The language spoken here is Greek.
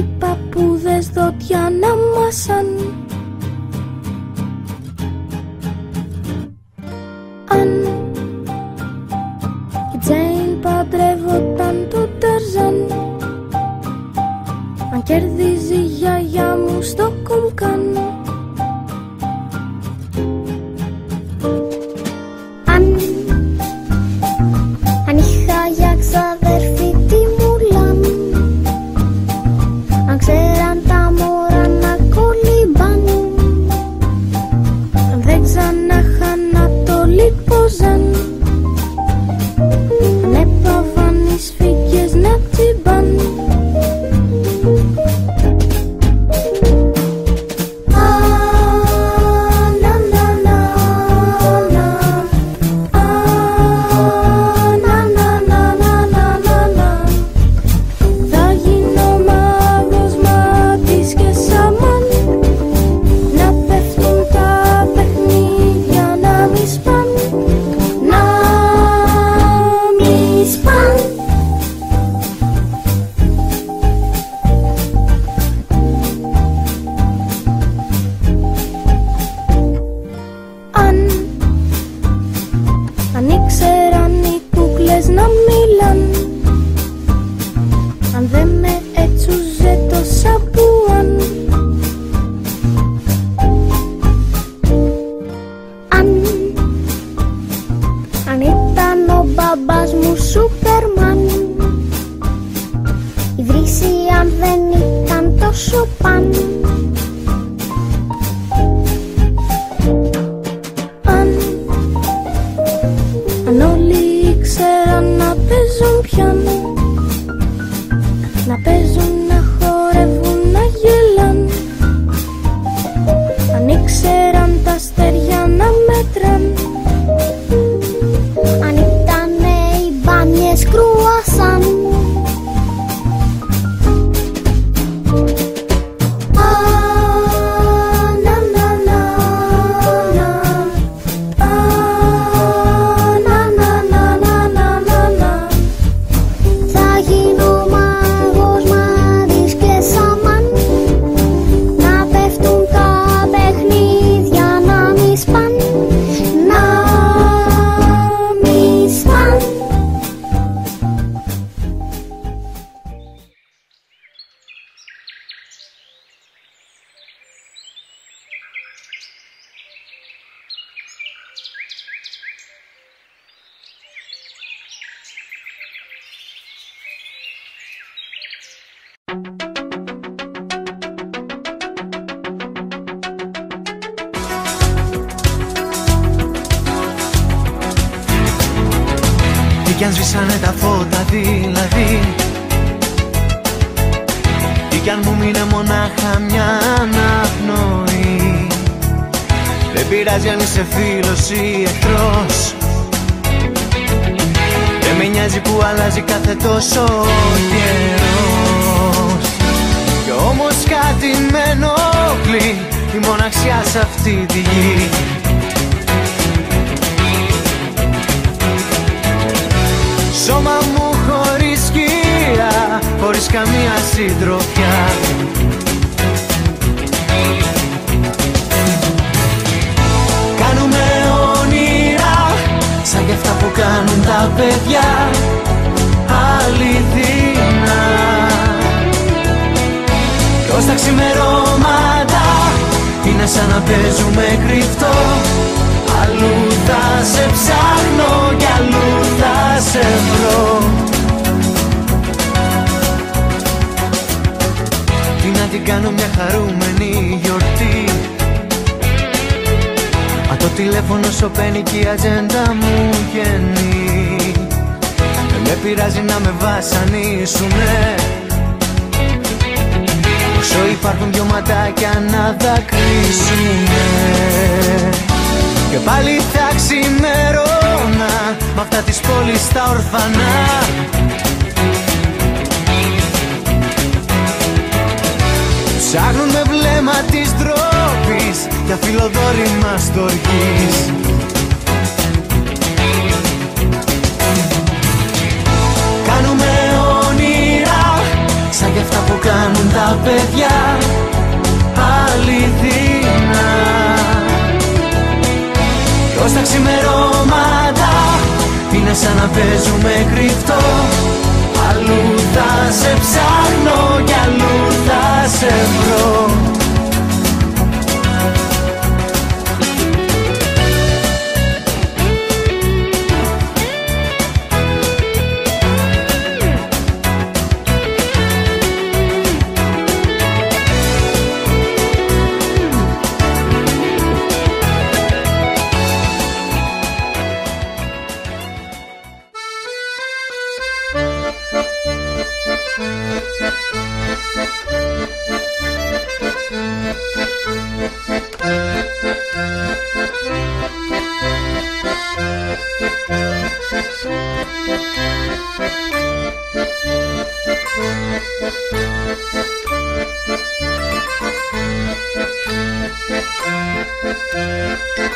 οι παππούδες δόντια να μάσαν. Αν η Τζέιν παντρεύονταν τον Ταρζάν, αν κερδίζει η γιαγιά μου στο κομκάν. Αν είχα για ξαδέρφη τη Μουλάν, αν ξέραν τα μωρά να κολυμπάν, αν δεν ξανάχαν να το λιποζάν, αν έπαβαν οι σφίγγες να τσιμπάν. Αν ήξεραν οι κούκλες να μιλάν, αν δεν με έτσουζε το σαμπουάν, αν ήταν ο μπαμπάς μου Σούπερμαν, η βρύση αν δεν ήταν τόσο παν. Αν όλοι ήξεραν να παίζουν πιάν, να παίζουν, να χορεύουν, να γελάν, αν ήξεραν τα αστέρια να μέτραν, αν ήτανε οι μπάνιες κρουασάν. Τι κι αν σβήσανε τα φώτα δηλαδή, τι κι αν μου μείνε μονάχα μια αναπνοή, δεν πειράζει αν είσαι φίλος ή εχθρός, δεν με νοιάζει που αλλάζει κάθε τόσο καιρός. Κι όμως κάτι με ενοχλεί, η μοναξιά σ' αυτή τη γη. Σώμα μου χωρίς σκία, χωρίς καμία συντροφιά. Κάνουμε όνειρα σαν κι αυτά που κάνουν τα παιδιά, αληθινά. Κι ως τα ξημερώματα είναι σαν να παίζουμε κρυφτό, αλλού θα σε ψάχνω κι αλλού θα σε βρω. Τι να την κάνω μια χαρούμενη γιορτή, μα το τηλέφωνο σωπαίνει κι η ατζέντα μου γεννεί. Δεν με πειράζει να με βασανίσουνε, όσο υπάρχουν δυο ματάκια να δακρύσουνε. Και πάλι θα ξημερώνα μ' αυτά της πόλης τα ορφανά. Ψάχνουν με βλέμμα της ντρόπης για φιλοδόρημα στοργής. Κάνουμε όνειρα σαν κι αυτά που κάνουν τα παιδιά αληθινά. Κι ως τα ξημερώματα είναι σαν να παίζουμε κρυφτό. Αλλού θα σε ψάχνω κι αλλού θα σε βρω. Thank you.